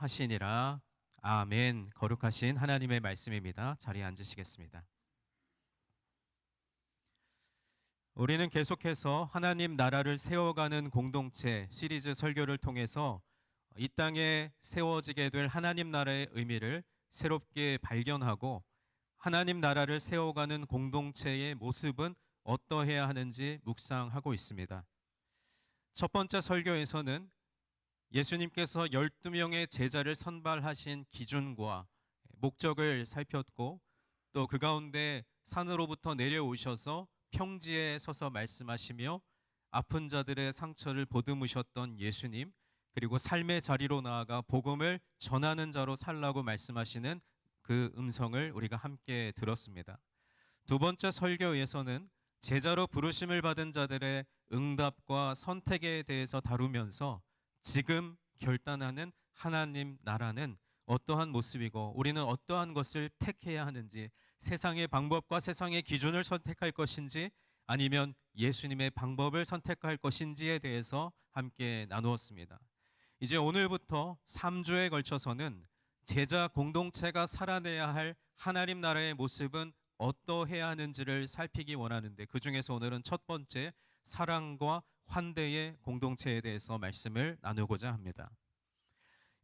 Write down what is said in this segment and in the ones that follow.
하시니라. 아멘. 거룩하신 하나님의 말씀입니다. 자리에 앉으시겠습니다. 우리는 계속해서 하나님 나라를 세워가는 공동체 시리즈 설교를 통해서 이 땅에 세워지게 될 하나님 나라의 의미를 새롭게 발견하고 하나님 나라를 세워가는 공동체의 모습은 어떠해야 하는지 묵상하고 있습니다. 첫 번째 설교에서는 예수님께서 12명의 제자를 선발하신 기준과 목적을 살폈고 또 그 가운데 산으로부터 내려오셔서 평지에 서서 말씀하시며 아픈 자들의 상처를 보듬으셨던 예수님, 그리고 삶의 자리로 나아가 복음을 전하는 자로 살라고 말씀하시는 그 음성을 우리가 함께 들었습니다. 두 번째 설교에서는 제자로 부르심을 받은 자들의 응답과 선택에 대해서 다루면서 지금 결단하는 하나님 나라는 어떠한 모습이고 우리는 어떠한 것을 택해야 하는지, 세상의 방법과 세상의 기준을 선택할 것인지 아니면 예수님의 방법을 선택할 것인지에 대해서 함께 나누었습니다. 이제 오늘부터 3주에 걸쳐서는 제자 공동체가 살아내야 할 하나님 나라의 모습은 어떠해야 하는지를 살피기 원하는데, 그 중에서 오늘은 첫 번째 사랑과 환대의 공동체에 대해서 말씀을 나누고자 합니다.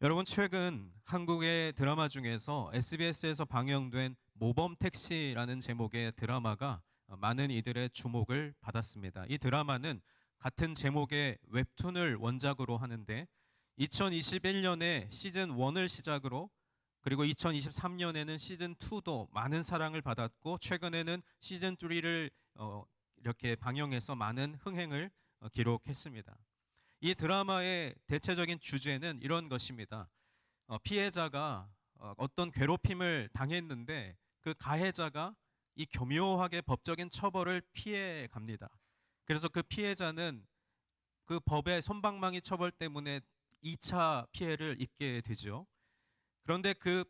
여러분, 최근 한국의 드라마 중에서 SBS에서 방영된 모범택시라는 제목의 드라마가 많은 이들의 주목을 받았습니다. 이 드라마는 같은 제목의 웹툰을 원작으로 하는데 2021년에 시즌 1을 시작으로 그리고 2023년에는 시즌 2도 많은 사랑을 받았고 최근에는 시즌 3를 이렇게 방영해서 많은 흥행을 기록했습니다. 이 드라마의 대체적인 주제는 이런 것입니다. 피해자가 어떤 괴롭힘을 당했는데 그 가해자가 이 교묘하게 법적인 처벌을 피해 갑니다. 그래서 그 피해자는 그 법의 솜방망이 처벌 때문에 2차 피해를 입게 되죠. 그런데 그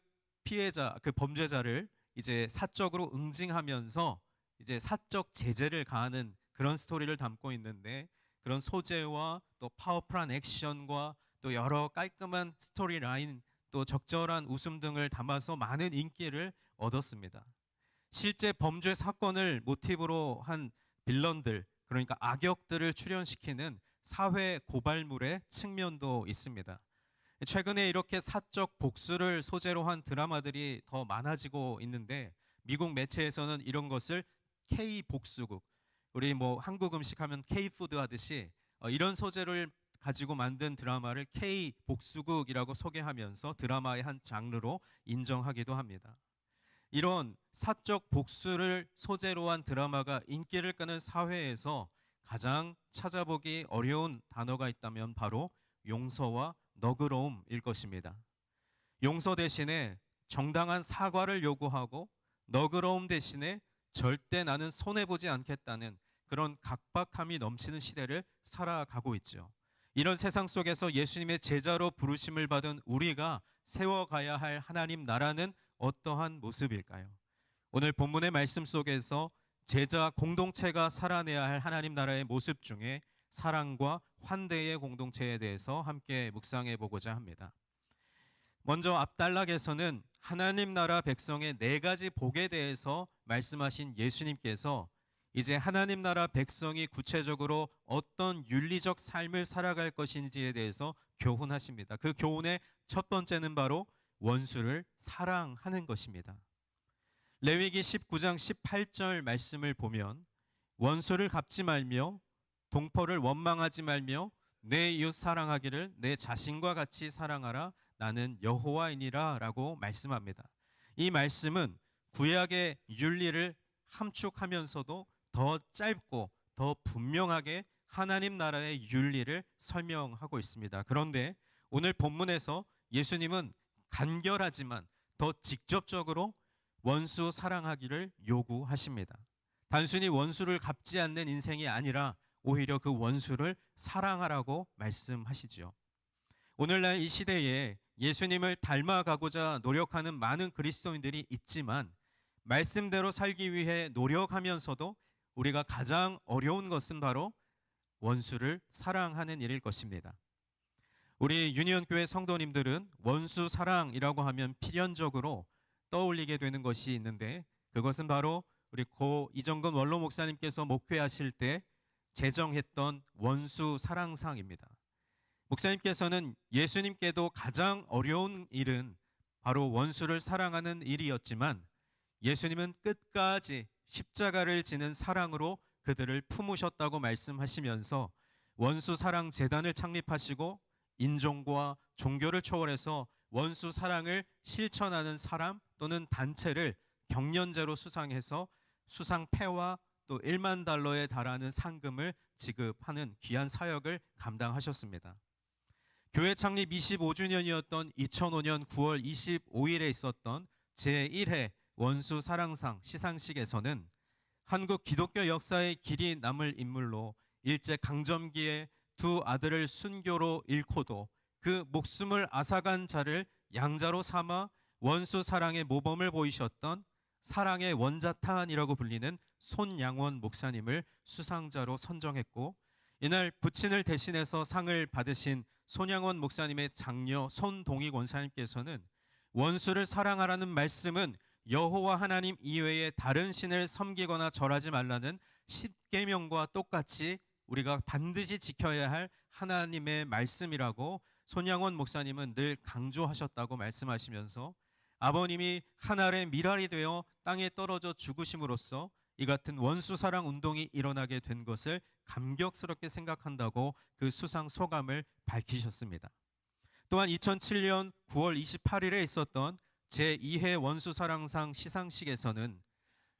피해자, 그 범죄자를 이제 사적으로 응징하면서 이제 사적 제재를 가하는 그런 스토리를 담고 있는데, 그런 소재와 또 파워풀한 액션과 또 여러 깔끔한 스토리 라인, 또 적절한 웃음 등을 담아서 많은 인기를 얻었습니다. 실제 범죄 사건을 모티브로 한 빌런들, 그러니까 악역들을 출연시키는 사회 고발물의 측면도 있습니다. 최근에 이렇게 사적 복수를 소재로 한 드라마들이 더 많아지고 있는데, 미국 매체에서는 이런 것을 K-복수국, 우리 뭐 한국 음식 하면 K-푸드 하듯이 이런 소재를 가지고 만든 드라마를 K-복수국이라고 소개하면서 드라마의 한 장르로 인정하기도 합니다. 이런 사적 복수를 소재로 한 드라마가 인기를 끄는 사회에서 가장 찾아보기 어려운 단어가 있다면 바로 용서와 너그러움일 것입니다. 용서 대신에 정당한 사과를 요구하고 너그러움 대신에 절대 나는 손해보지 않겠다는 그런 각박함이 넘치는 시대를 살아가고 있죠. 이런 세상 속에서 예수님의 제자로 부르심을 받은 우리가 세워가야 할 하나님 나라는 어떠한 모습일까요? 오늘 본문의 말씀 속에서 제자 공동체가 살아내야 할 하나님 나라의 모습 중에 사랑과 환대의 공동체에 대해서 함께 묵상해 보고자 합니다. 먼저 앞단락에서는 하나님 나라 백성의 4가지 복에 대해서 말씀하신 예수님께서 이제 하나님 나라 백성이 구체적으로 어떤 윤리적 삶을 살아갈 것인지에 대해서 교훈하십니다. 그 교훈의 첫 번째는 바로 원수를 사랑하는 것입니다. 레위기 19장 18절 말씀을 보면 원수를 갚지 말며 동포를 원망하지 말며 내 이웃 사랑하기를 내 자신과 같이 사랑하라, 나는 여호와이니라 라고 말씀합니다. 이 말씀은 구약의 윤리를 함축하면서도 더 짧고 더 분명하게 하나님 나라의 윤리를 설명하고 있습니다. 그런데 오늘 본문에서 예수님은 간결하지만 더 직접적으로 원수 사랑하기를 요구하십니다. 단순히 원수를 갚지 않는 인생이 아니라 오히려 그 원수를 사랑하라고 말씀하시죠. 오늘날 이 시대에 예수님을 닮아가고자 노력하는 많은 그리스도인들이 있지만 말씀대로 살기 위해 노력하면서도 우리가 가장 어려운 것은 바로 원수를 사랑하는 일일 것입니다. 우리 유니온 교회 성도님들은 원수 사랑이라고 하면 필연적으로 떠올리게 되는 것이 있는데, 그것은 바로 우리 고 이정근 원로 목사님께서 목회하실 때 제정했던 원수 사랑상입니다. 목사님께서는 예수님께도 가장 어려운 일은 바로 원수를 사랑하는 일이었지만, 예수님은 끝까지 십자가를 지는 사랑으로 그들을 품으셨다고 말씀하시면서 원수 사랑 재단을 창립하시고 인종과 종교를 초월해서 원수 사랑을 실천하는 사람 또는 단체를 경련제로 수상해서 수상패와 또 1만 달러에 달하는 상금을 지급하는 귀한 사역을 감당하셨습니다. 교회 창립 25주년이었던 2005년 9월 25일에 있었던 제1회 원수 사랑상 시상식에서는 한국 기독교 역사의 길이 남을 인물로 일제 강점기에 두 아들을 순교로 잃고도 그 목숨을 앗아간 자를 양자로 삼아 원수 사랑의 모범을 보이셨던 사랑의 원자탄이라고 불리는 손양원 목사님을 수상자로 선정했고, 이날 부친을 대신해서 상을 받으신 손양원 목사님의 장녀 손동희 권사님께서는 원수를 사랑하라는 말씀은 여호와 하나님 이외에 다른 신을 섬기거나 절하지 말라는 십계명과 똑같이 우리가 반드시 지켜야 할 하나님의 말씀이라고 손양원 목사님은 늘 강조하셨다고 말씀하시면서, 아버님이 하늘의 미랄이 되어 땅에 떨어져 죽으심으로써 이 같은 원수 사랑 운동이 일어나게 된 것을 감격스럽게 생각한다고 그 수상 소감을 밝히셨습니다. 또한 2007년 9월 28일에 있었던 제2회 원수사랑상 시상식에서는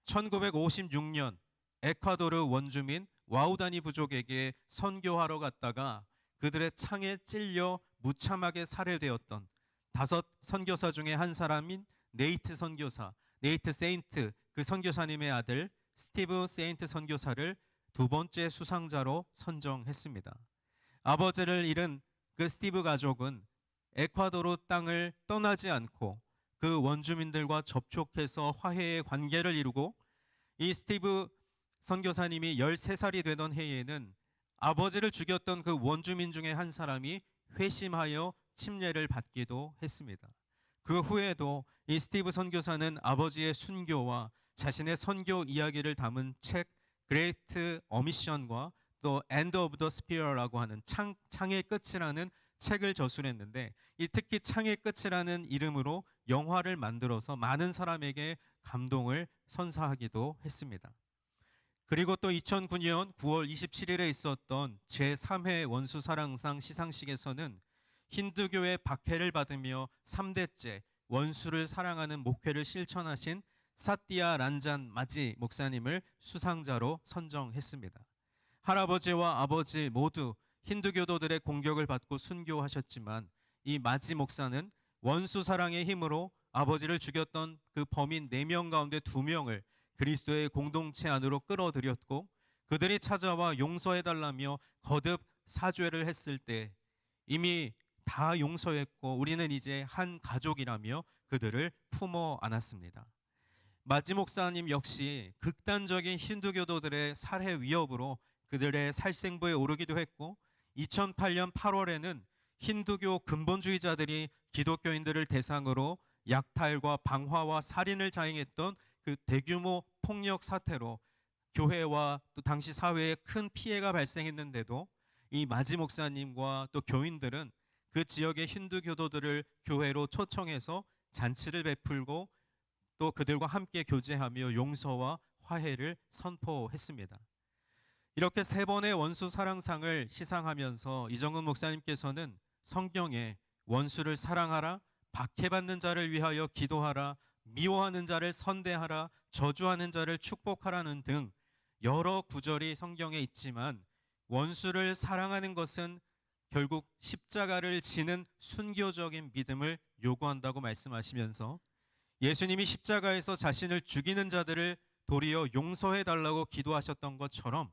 1956년 에콰도르 원주민 와우다니 부족에게 선교하러 갔다가 그들의 창에 찔려 무참하게 살해되었던 5 선교사 중에 한 사람인 네이트 선교사, 네이트 세인트 그 선교사님의 아들 스티브 세인트 선교사를 두 번째 수상자로 선정했습니다. 아버지를 잃은 그 스티브 가족은 에콰도르 땅을 떠나지 않고 그 원주민들과 접촉해서 화해의 관계를 이루고, 이 스티브 선교사님이 13살이 되던 해에는 아버지를 죽였던 그 원주민 중에 한 사람이 회심하여 침례를 받기도 했습니다. 그 후에도 이 스티브 선교사는 아버지의 순교와 자신의 선교 이야기를 담은 책 그레이트 어미션과 또 엔드 오브 더 스피어라고 하는 창의 끝이라는 책을 저술했는데, 이 특히 창의 끝이라는 이름으로 영화를 만들어서 많은 사람에게 감동을 선사하기도 했습니다. 그리고 또 2009년 9월 27일에 있었던 제3회 원수사랑상 시상식에서는 힌두교의 박해를 받으며 3대째 원수를 사랑하는 목회를 실천하신 사띠아 란잔 마지 목사님을 수상자로 선정했습니다. 할아버지와 아버지 모두 힌두교도들의 공격을 받고 순교하셨지만, 이 마지 목사는 원수 사랑의 힘으로 아버지를 죽였던 그 범인 4명 가운데 2명을 그리스도의 공동체 안으로 끌어들였고, 그들이 찾아와 용서해달라며 거듭 사죄를 했을 때 이미 다 용서했고 우리는 이제 한 가족이라며 그들을 품어 안았습니다. 마지 목사님 역시 극단적인 힌두교도들의 살해 위협으로 그들의 살생부에 오르기도 했고, 2008년 8월에는 힌두교 근본주의자들이 기독교인들을 대상으로 약탈과 방화와 살인을 자행했던 그 대규모 폭력 사태로 교회와 또 당시 사회에 큰 피해가 발생했는데도 이 마지 목사님과 또 교인들은 그 지역의 힌두교도들을 교회로 초청해서 잔치를 베풀고 또 그들과 함께 교제하며 용서와 화해를 선포했습니다. 이렇게 3번의 원수 사랑상을 시상하면서 이정은 목사님께서는 성경에 원수를 사랑하라, 박해받는 자를 위하여 기도하라, 미워하는 자를 선대하라, 저주하는 자를 축복하라는 등 여러 구절이 성경에 있지만, 원수를 사랑하는 것은 결국 십자가를 지는 순교적인 믿음을 요구한다고 말씀하시면서, 예수님이 십자가에서 자신을 죽이는 자들을 도리어 용서해 달라고 기도하셨던 것처럼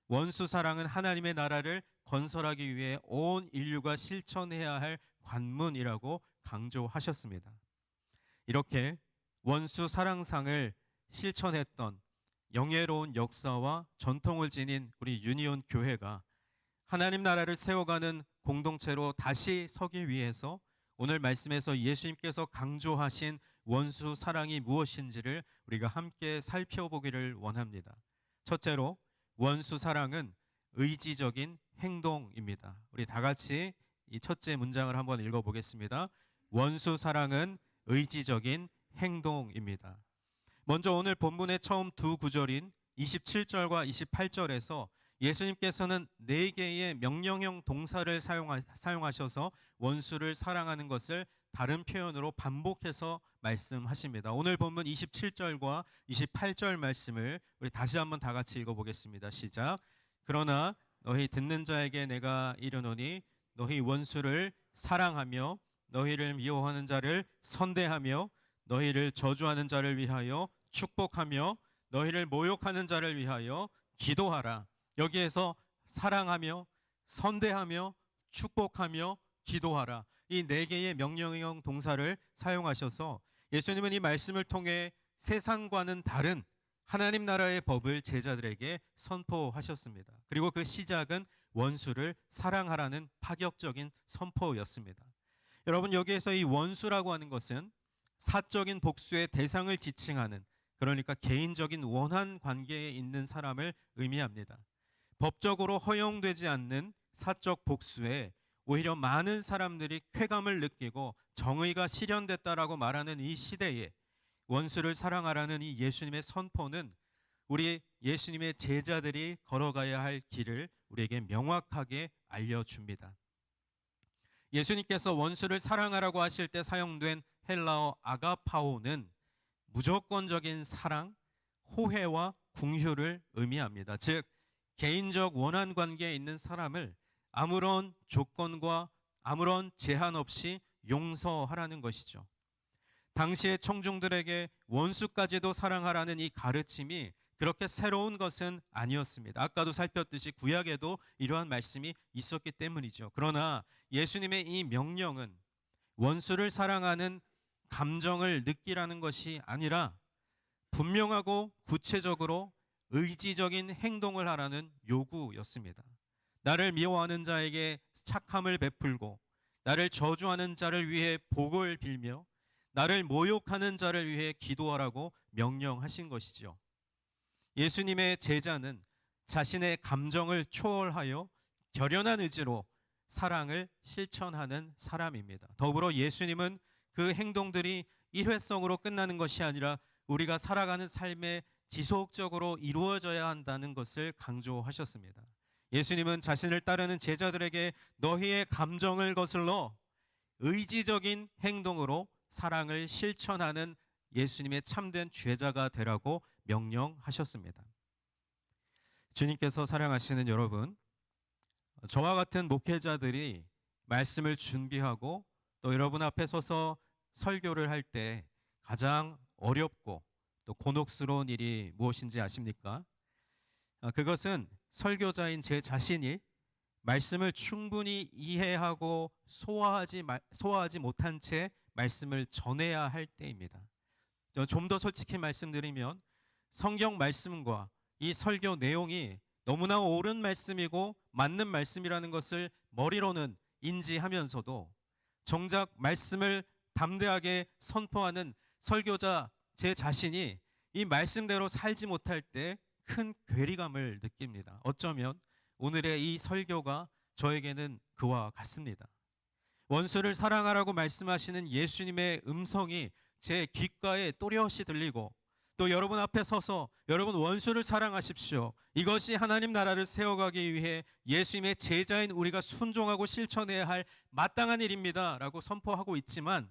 원수 사랑은 하나님의 나라를 건설하기 위해 온 인류가 실천해야 할 관문이라고 강조하셨습니다. 이렇게 원수 사랑상을 실천했던 영예로운 역사와 전통을 지닌 우리 유니온 교회가 하나님 나라를 세워가는 공동체로 다시 서기 위해서 오늘 말씀에서 예수님께서 강조하신 원수 사랑이 무엇인지를 우리가 함께 살펴보기를 원합니다. 첫째로 원수 사랑은 의지적인 행동입니다. 우리 다 같이 이 첫째 문장을 한번 읽어보겠습니다. 원수 사랑은 의지적인 행동입니다. 먼저 오늘 본문의 처음 두 구절인 27절과 28절에서 예수님께서는 4개의 명령형 동사를 사용하셔서 원수를 사랑하는 것을 다른 표현으로 반복해서 말씀하십니다. 오늘 본문 27절과 28절 말씀을 우리 다시 한번 다 같이 읽어보겠습니다. 시작. 그러나 너희 듣는 자에게 내가 이르노니 너희 원수를 사랑하며 너희를 미워하는 자를 선대하며 너희를 저주하는 자를 위하여 축복하며 너희를 모욕하는 자를 위하여 기도하라. 여기에서 사랑하며 선대하며 축복하며 기도하라. 이 4개의 명령형 동사를 사용하셔서 예수님은 이 말씀을 통해 세상과는 다른 하나님 나라의 법을 제자들에게 선포하셨습니다. 그리고 그 시작은 원수를 사랑하라는 파격적인 선포였습니다. 여러분, 여기에서 이 원수라고 하는 것은 사적인 복수의 대상을 지칭하는, 그러니까 개인적인 원한 관계에 있는 사람을 의미합니다. 법적으로 허용되지 않는 사적 복수에 오히려 많은 사람들이 쾌감을 느끼고 정의가 실현됐다라고 말하는 이 시대에 원수를 사랑하라는 이 예수님의 선포는 우리 예수님의 제자들이 걸어가야 할 길을 우리에게 명확하게 알려줍니다. 예수님께서 원수를 사랑하라고 하실 때 사용된 헬라어 아가파오는 무조건적인 사랑, 호혜와 궁휼을 의미합니다. 즉 개인적 원한 관계에 있는 사람을 아무런 조건과 아무런 제한 없이 용서하라는 것이죠. 당시의 청중들에게 원수까지도 사랑하라는 이 가르침이 그렇게 새로운 것은 아니었습니다. 아까도 살폈듯이 구약에도 이러한 말씀이 있었기 때문이죠. 그러나 예수님의 이 명령은 원수를 사랑하는 감정을 느끼라는 것이 아니라 분명하고 구체적으로 의지적인 행동을 하라는 요구였습니다. 나를 미워하는 자에게 착함을 베풀고 나를 저주하는 자를 위해 복을 빌며 나를 모욕하는 자를 위해 기도하라고 명령하신 것이죠. 예수님의 제자는 자신의 감정을 초월하여 결연한 의지로 사랑을 실천하는 사람입니다. 더불어 예수님은 그 행동들이 일회성으로 끝나는 것이 아니라 우리가 살아가는 삶에 지속적으로 이루어져야 한다는 것을 강조하셨습니다. 예수님은 자신을 따르는 제자들에게 너희의 감정을 거슬러 의지적인 행동으로 사랑을 실천하는 예수님의 참된 제자가 되라고 명령하셨습니다. 주님께서 사랑하시는 여러분, 저와 같은 목회자들이 말씀을 준비하고 또 여러분 앞에 서서 설교를 할 때 가장 어렵고 또 곤혹스러운 일이 무엇인지 아십니까? 그것은 설교자인 제 자신이 말씀을 충분히 이해하고 소화하지 못한 채 말씀을 전해야 할 때입니다. 좀 더 솔직히 말씀드리면 성경 말씀과 이 설교 내용이 너무나 옳은 말씀이고 맞는 말씀이라는 것을 머리로는 인지하면서도 정작 말씀을 담대하게 선포하는 설교자 제 자신이 이 말씀대로 살지 못할 때 큰 괴리감을 느낍니다. 어쩌면 오늘의 이 설교가 저에게는 그와 같습니다. 원수를 사랑하라고 말씀하시는 예수님의 음성이 제 귓가에 또렷이 들리고 또 여러분 앞에 서서 여러분 원수를 사랑하십시오. 이것이 하나님 나라를 세워가기 위해 예수님의 제자인 우리가 순종하고 실천해야 할 마땅한 일입니다 라고 선포하고 있지만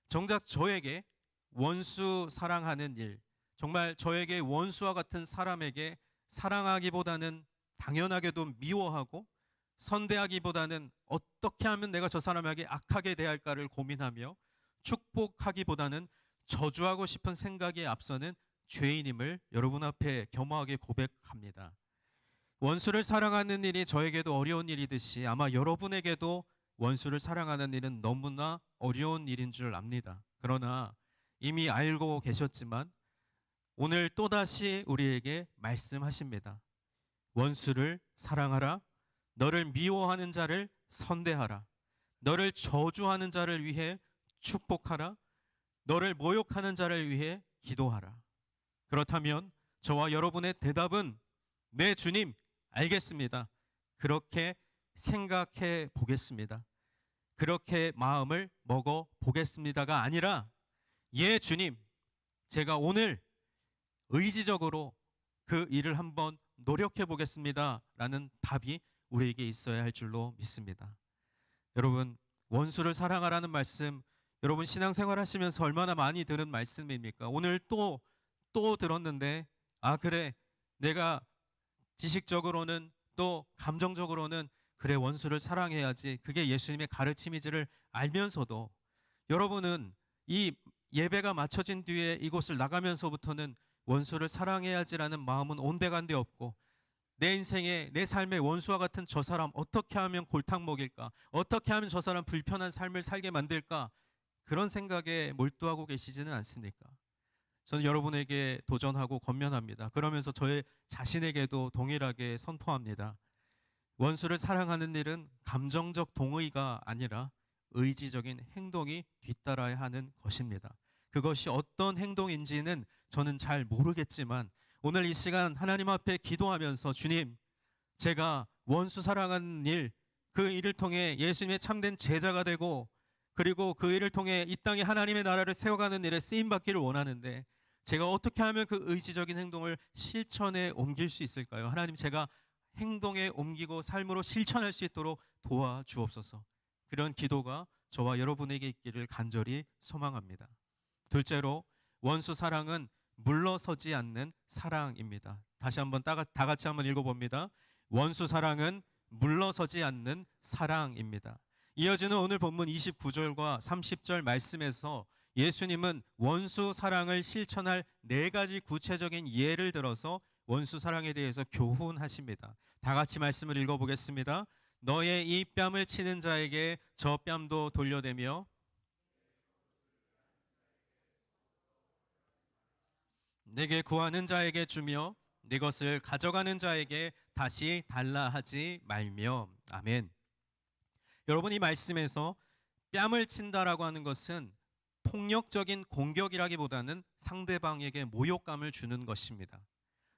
정작 저에게 원수 사랑하는 일, 정말 저에게 원수와 같은 사람에게 사랑하기보다는 당연하게도 미워하고 선대하기보다는 어떻게 하면 내가 저 사람에게 악하게 대할까를 고민하며 축복하기보다는 저주하고 싶은 생각에 앞서는 죄인임을 여러분 앞에 겸허하게 고백합니다. 원수를 사랑하는 일이 저에게도 어려운 일이듯이 아마 여러분에게도 원수를 사랑하는 일은 너무나 어려운 일인 줄 압니다. 그러나 이미 알고 계셨지만 오늘 또다시 우리에게 말씀하십니다. 원수를 사랑하라. 너를 미워하는 자를 선대하라. 너를 저주하는 자를 위해 축복하라. 너를 모욕하는 자를 위해 기도하라. 그렇다면 저와 여러분의 대답은 네, 주님, 알겠습니다. 그렇게 생각해 보겠습니다. 그렇게 마음을 먹어 보겠습니다가 아니라 예, 주님, 제가 오늘 의지적으로 그 일을 한번 노력해 보겠습니다. 라는 답이 우리에게 있어야 할 줄로 믿습니다. 여러분, 원수를 사랑하라는 말씀, 여러분 신앙생활 하시면서 얼마나 많이 들은 말씀입니까? 오늘 또 들었는데, 아, 그래, 내가 지식적으로는 또 감정적으로는 그래, 원수를 사랑해야지, 그게 예수님의 가르침이지를 알면서도 여러분은 이 예배가 마쳐진 뒤에 이곳을 나가면서부터는 원수를 사랑해야지라는 마음은 온데간데 없고, 내 인생에, 내 삶의 원수와 같은 저 사람 어떻게 하면 골탕 먹일까, 어떻게 하면 저 사람 불편한 삶을 살게 만들까, 그런 생각에 몰두하고 계시지는 않습니까? 저는 여러분에게 도전하고 권면합니다. 그러면서 저의 자신에게도 동일하게 선포합니다. 원수를 사랑하는 일은 감정적 동의가 아니라 의지적인 행동이 뒤따라야 하는 것입니다. 그것이 어떤 행동인지는 저는 잘 모르겠지만 오늘 이 시간 하나님 앞에 기도하면서 주님, 제가 원수 사랑하는 일, 그 일을 통해 예수님의 참된 제자가 되고 그리고 그 일을 통해 이 땅에 하나님의 나라를 세워가는 일에 쓰임받기를 원하는데 제가 어떻게 하면 그 의지적인 행동을 실천에 옮길 수 있을까요? 하나님, 제가 행동에 옮기고 삶으로 실천할 수 있도록 도와주옵소서. 그런 기도가 저와 여러분에게 있기를 간절히 소망합니다. 둘째로, 원수 사랑은 물러서지 않는 사랑입니다. 다시 한번 다 같이 한번 읽어봅니다. 원수 사랑은 물러서지 않는 사랑입니다. 이어지는 오늘 본문 29절과 30절 말씀에서 예수님은 원수 사랑을 실천할 네 가지 구체적인 예를 들어서 원수 사랑에 대해서 교훈하십니다. 다 같이 말씀을 읽어보겠습니다. 너의 이 뺨을 치는 자에게 저 뺨도 돌려대며 내게 구하는 자에게 주며 네 것을 가져가는 자에게 다시 달라 하지 말며. 아멘. 여러분, 이 말씀에서 뺨을 친다라고 하는 것은 폭력적인 공격이라기보다는 상대방에게 모욕감을 주는 것입니다.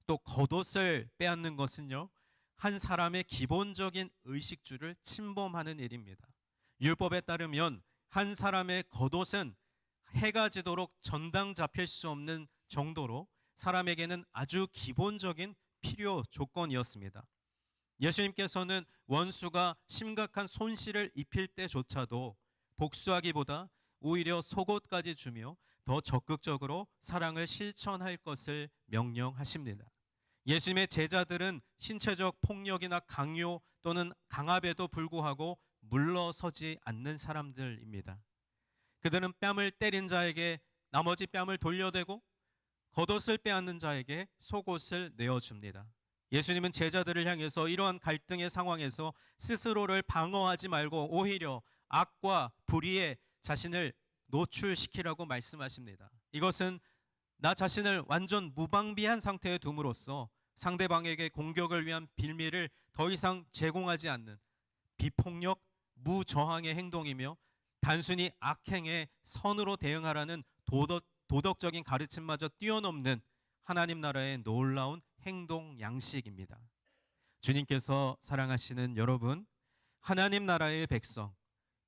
또 겉옷을 빼앗는 것은요, 한 사람의 기본적인 의식주를 침범하는 일입니다. 율법에 따르면 한 사람의 겉옷은 해가 지도록 전당 잡힐 수 없는 정도로 사람에게는 아주 기본적인 필요 조건이었습니다. 예수님께서는 원수가 심각한 손실을 입힐 때조차도 복수하기보다 오히려 속옷까지 주며 더 적극적으로 사랑을 실천할 것을 명령하십니다. 예수님의 제자들은 신체적 폭력이나 강요 또는 강압에도 불구하고 물러서지 않는 사람들입니다. 그들은 뺨을 때린 자에게 나머지 뺨을 돌려대고 겉옷을 빼앗는 자에게 속옷을 내어줍니다. 예수님은 제자들을 향해서 이러한 갈등의 상황에서 스스로를 방어하지 말고 오히려 악과 불의에 자신을 노출시키라고 말씀하십니다. 이것은 나 자신을 완전 무방비한 상태에 둠으로써 상대방에게 공격을 위한 빌미를 더 이상 제공하지 않는 비폭력, 무저항의 행동이며 단순히 악행에 선으로 대응하라는 도덕적인 가르침마저 뛰어넘는 하나님 나라의 놀라운 행동 양식입니다. 주님께서 사랑하시는 여러분, 하나님 나라의 백성,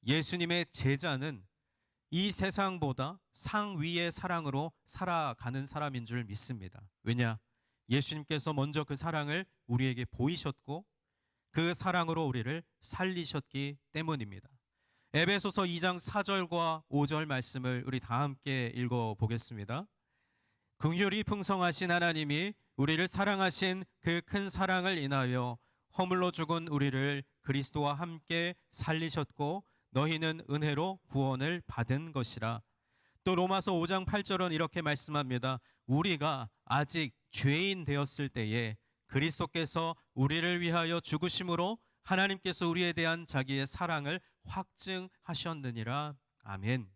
예수님의 제자는 이 세상보다 상위의 사랑으로 살아가는 사람인 줄 믿습니다. 왜냐? 예수님께서 먼저 그 사랑을 우리에게 보이셨고 그 사랑으로 우리를 살리셨기 때문입니다. 에베소서 2장 4절과 5절 말씀을 우리 다 함께 읽어보겠습니다. 긍휼이 풍성하신 하나님이 우리를 사랑하신 그 큰 사랑을 인하여 허물로 죽은 우리를 그리스도와 함께 살리셨고 너희는 은혜로 구원을 받은 것이라. 또 로마서 5장 8절은 이렇게 말씀합니다. 우리가 아직 죄인 되었을 때에 그리스도께서 우리를 위하여 죽으심으로 하나님께서 우리에 대한 자기의 사랑을 확증하셨느니라. 아멘.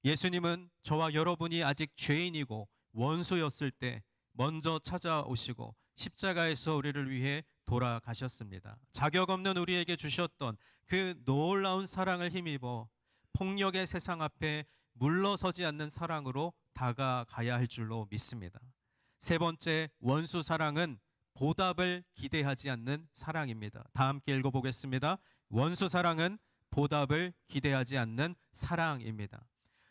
예수님은 저와 여러분이 아직 죄인이고 원수였을 때 먼저 찾아오시고 십자가에서 우리를 위해 돌아가셨습니다. 자격 없는 우리에게 주셨던 그 놀라운 사랑을 힘입어 폭력의 세상 앞에 물러서지 않는 사랑으로 다가가야 할 줄로 믿습니다. 세 번째, 원수 사랑은 보답을 기대하지 않는 사랑입니다. 다 함께 읽어보겠습니다. 원수 사랑은 보답을 기대하지 않는 사랑입니다.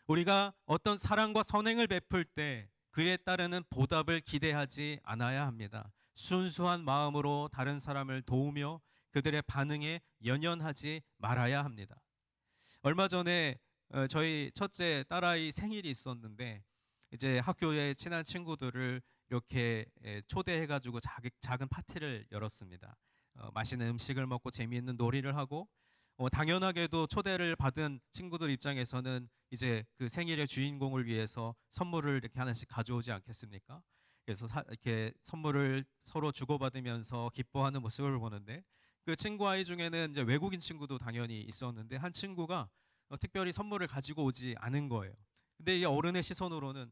우리가 어떤 사랑과 선행을 베풀 때 그에 따르는 보답을 기대하지 않아야 합니다. 순수한 마음으로 다른 사람을 도우며 그들의 반응에 연연하지 말아야 합니다. 얼마 전에 저희 첫째 딸아이 생일이 있었는데 이제 학교에 친한 친구들을 이렇게 초대해가지고 작은 파티를 열었습니다. 맛있는 음식을 먹고 재미있는 놀이를 하고 당연하게도 초대를 받은 친구들 입장에서는 이제 그 생일의 주인공을 위해서 선물을 이렇게 하나씩 가져오지 않겠습니까? 그래서 이렇게 선물을 서로 주고받으면서 기뻐하는 모습을 보는데 그 친구 아이 중에는 이제 외국인 친구도 당연히 있었는데 한 친구가 특별히 선물을 가지고 오지 않은 거예요. 근데 이 어른의 시선으로는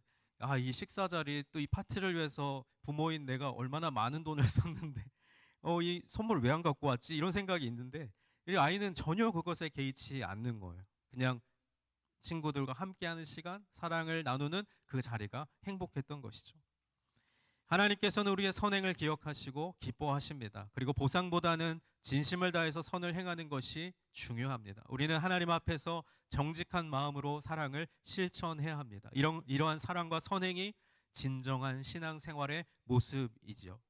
이 식사 자리 또 이 파티를 위해서 부모인 내가 얼마나 많은 돈을 썼는데 이 선물 왜 안 갖고 왔지? 이런 생각이 있는데 이 아이는 전혀 그것에 개의치 않는 거예요. 그냥 친구들과 함께하는 시간, 사랑을 나누는 그 자리가 행복했던 것이죠. 하나님께서는 우리의 선행을 기억하시고 기뻐하십니다. 그리고 보상보다는 진심을 다해서 선을 행하는 것이 중요합니다. 우리는 하나님 앞에서 정직한 마음으로 사랑을 실천해야 합니다. 이러한 사랑과 선행이 진정한 신앙생활의 모습이지요.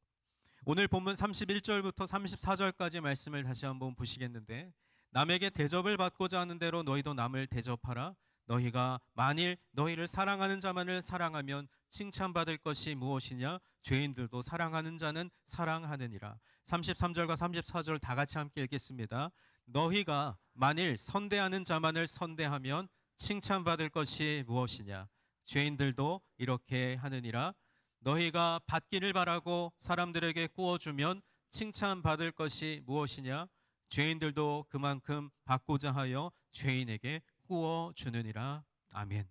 오늘 본문 31절부터 34절까지 말씀을 다시 한번 보시겠는데, 남에게 대접을 받고자 하는 대로 너희도 남을 대접하라. 너희가 만일 너희를 사랑하는 자만을 사랑하면 칭찬받을 것이 무엇이냐? 죄인들도 사랑하는 자는 사랑하느니라. 33절과 34절 다 같이 함께 읽겠습니다. 너희가 만일 선대하는 자만을 선대하면 칭찬받을 것이 무엇이냐? 죄인들도 이렇게 하느니라. 너희가 받기를 바라고 사람들에게 구워주면 칭찬받을 것이 무엇이냐? 죄인들도 그만큼 받고자 하여 죄인에게 구워주느니라. 아멘.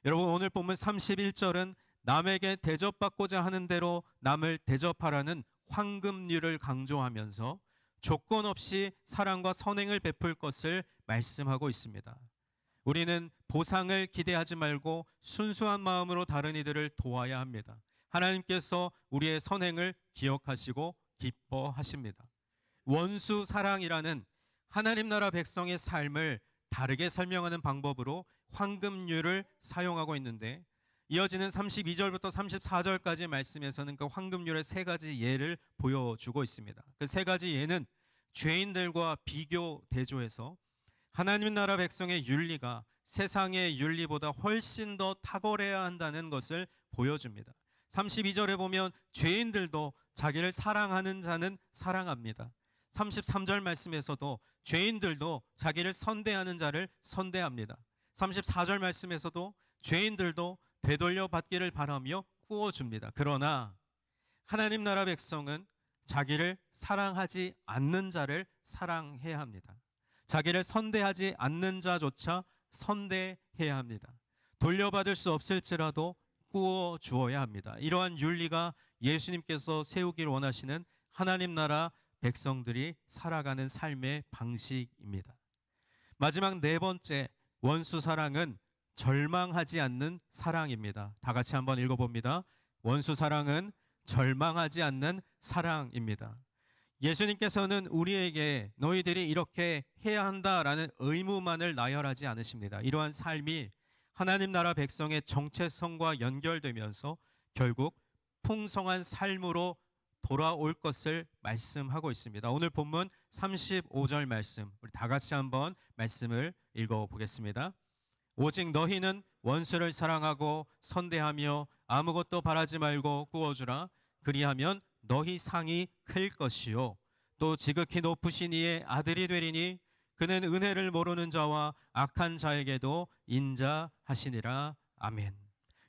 여러분, 오늘 본문 31절은 남에게 대접받고자 하는 대로 남을 대접하라는 황금률을 강조하면서 조건 없이 사랑과 선행을 베풀 것을 말씀하고 있습니다. 우리는 보상을 기대하지 말고 순수한 마음으로 다른 이들을 도와야 합니다. 하나님께서 우리의 선행을 기억하시고 기뻐하십니다. 원수 사랑이라는 하나님 나라 백성의 삶을 다르게 설명하는 방법으로 황금률을 사용하고 있는데, 이어지는 32절부터 34절까지 말씀에서는 그 황금률의 세 가지 예를 보여주고 있습니다. 그 세 가지 예는 죄인들과 비교 대조해서 하나님 나라 백성의 윤리가 세상의 윤리보다 훨씬 더 탁월해야 한다는 것을 보여줍니다. 32절에 보면 죄인들도 자기를 사랑하는 자는 사랑합니다. 33절 말씀에서도 죄인들도 자기를 선대하는 자를 선대합니다. 34절 말씀에서도 죄인들도 되돌려 받기를 바라며 구워줍니다. 그러나 하나님 나라 백성은 자기를 사랑하지 않는 자를 사랑해야 합니다. 자기를 선대하지 않는 자조차 선대해야 합니다. 돌려받을 수 없을지라도 구워 주어야 합니다. 이러한 윤리가 예수님께서 세우기를 원하시는 하나님 나라 백성들이 살아가는 삶의 방식입니다. 마지막 네 번째, 원수 사랑은 절망하지 않는 사랑입니다. 다 같이 한번 읽어봅니다. 원수 사랑은 절망하지 않는 사랑입니다. 예수님께서는 우리에게 너희들이 이렇게 해야 한다라는 의무만을 나열하지 않으십니다. 이러한 삶이 하나님 나라 백성의 정체성과 연결되면서 결국 풍성한 삶으로 돌아올 것을 말씀하고 있습니다. 오늘 본문 35절 말씀, 우리 다 같이 한번 말씀을 읽어보겠습니다. 오직 너희는 원수를 사랑하고 선대하며 아무것도 바라지 말고 구워주라. 그리하면 너희 상이 클 것이요 또 지극히 높으신 이의 아들이 되리니 그는 은혜를 모르는 자와 악한 자에게도 인자하시니라. 아멘.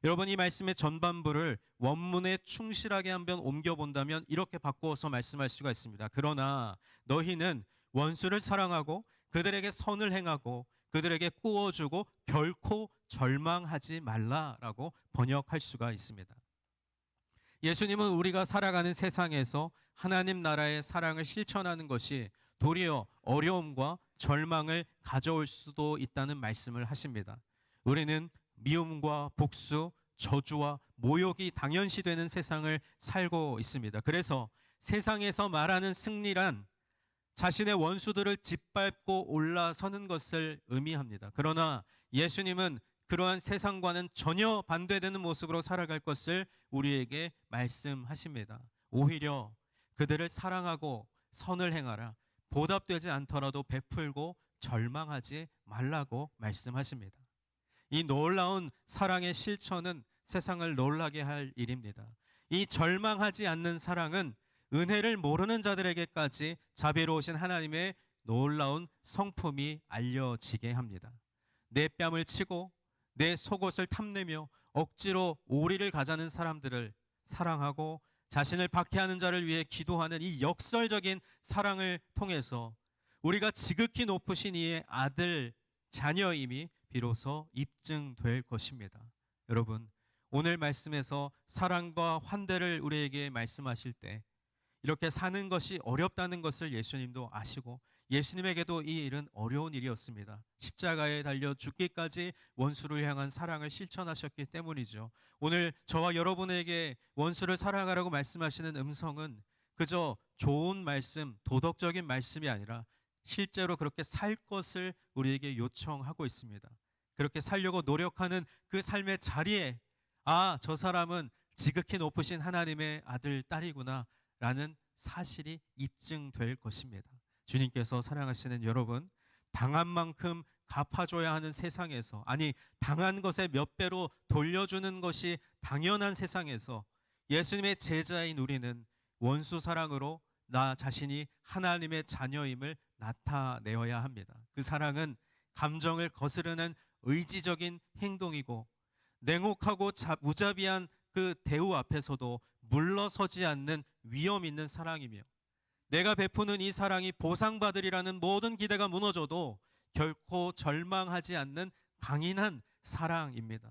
여러분, 이 말씀의 전반부를 원문에 충실하게 한번 옮겨본다면 이렇게 바꾸어서 말씀할 수가 있습니다. 그러나 너희는 원수를 사랑하고 그들에게 선을 행하고 그들에게 구워주고 결코 절망하지 말라라고 번역할 수가 있습니다. 예수님은 우리가 살아가는 세상에서 하나님 나라의 사랑을 실천하는 것이 도리어 어려움과 절망을 가져올 수도 있다는 말씀을 하십니다. 우리는 미움과 복수, 저주와 모욕이 당연시되는 세상을 살고 있습니다. 그래서 세상에서 말하는 승리란 자신의 원수들을 짓밟고 올라서는 것을 의미합니다. 그러나 예수님은 그러한 세상과는 전혀 반대되는 모습으로 살아갈 것을 우리에게 말씀하십니다. 오히려 그들을 사랑하고 선을 행하라. 보답되지 않더라도 베풀고 절망하지 말라고 말씀하십니다. 이 놀라운 사랑의 실천은 세상을 놀라게 할 일입니다. 이 절망하지 않는 사랑은 은혜를 모르는 자들에게까지 자비로우신 하나님의 놀라운 성품이 알려지게 합니다. 내 뺨을 치고 내 속옷을 탐내며 억지로 오리를 가자는 사람들을 사랑하고 자신을 박해하는 자를 위해 기도하는 이 역설적인 사랑을 통해서 우리가 지극히 높으신 이의 아들, 자녀임이 비로소 입증될 것입니다. 여러분, 오늘 말씀에서 사랑과 환대를 우리에게 말씀하실 때 이렇게 사는 것이 어렵다는 것을 예수님도 아시고 예수님에게도 이 일은 어려운 일이었습니다. 십자가에 달려 죽기까지 원수를 향한 사랑을 실천하셨기 때문이죠. 오늘 저와 여러분에게 원수를 사랑하라고 말씀하시는 음성은 그저 좋은 말씀, 도덕적인 말씀이 아니라 실제로 그렇게 살 것을 우리에게 요청하고 있습니다. 그렇게 살려고 노력하는 그 삶의 자리에 저 사람은 지극히 높으신 하나님의 아들, 딸이구나 라는 사실이 입증될 것입니다. 주님께서 사랑하시는 여러분, 당한 만큼 갚아줘야 하는 세상에서, 아니 당한 것의 몇 배로 돌려주는 것이 당연한 세상에서 예수님의 제자인 우리는 원수 사랑으로 나 자신이 하나님의 자녀임을 나타내어야 합니다. 그 사랑은 감정을 거스르는 의지적인 행동이고 냉혹하고 무자비한 그 대우 앞에서도 물러서지 않는 위험 있는 사랑이며 내가 베푸는 이 사랑이 보상받으리라는 모든 기대가 무너져도 결코 절망하지 않는 강인한 사랑입니다.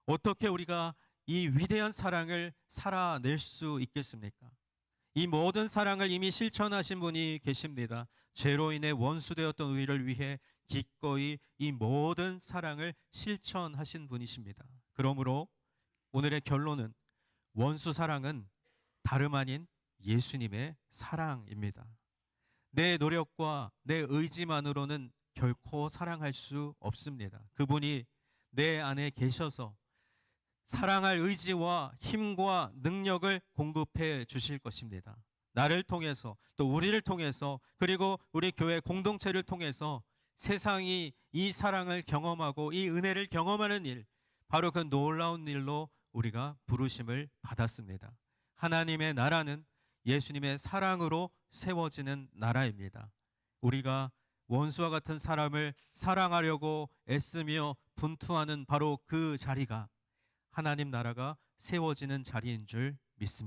어떻게 우리가 이 위대한 사랑을 살아낼 수 있겠습니까? 이 모든 사랑을 이미 실천하신 분이 계십니다. 죄로 인해 원수되었던 우리를 위해 기꺼이 이 모든 사랑을 실천하신 분이십니다. 그러므로 오늘의 결론은 원수 사랑은 다름 아닌 예수님의 사랑입니다. 내 노력과 내 의지만으로는 결코 사랑할 수 없습니다. 그분이 내 안에 계셔서 사랑할 의지와 힘과 능력을 공급해 주실 것입니다. 나를 통해서 또 우리를 통해서 그리고 우리 교회 공동체를 통해서 세상이 이 사랑을 경험하고 이 은혜를 경험하는 일, 바로 그 놀라운 일로 우리가 부르심을 받았습니다. 하나님의 나라는 예수님의 사랑으로 세워지는 나라입니다. 우리가 원수와 같은 사람을 사랑하려고 애쓰며 분투하는 바로 그 자리가 하나님 나라가 세워지는 자리인 줄 믿습니다.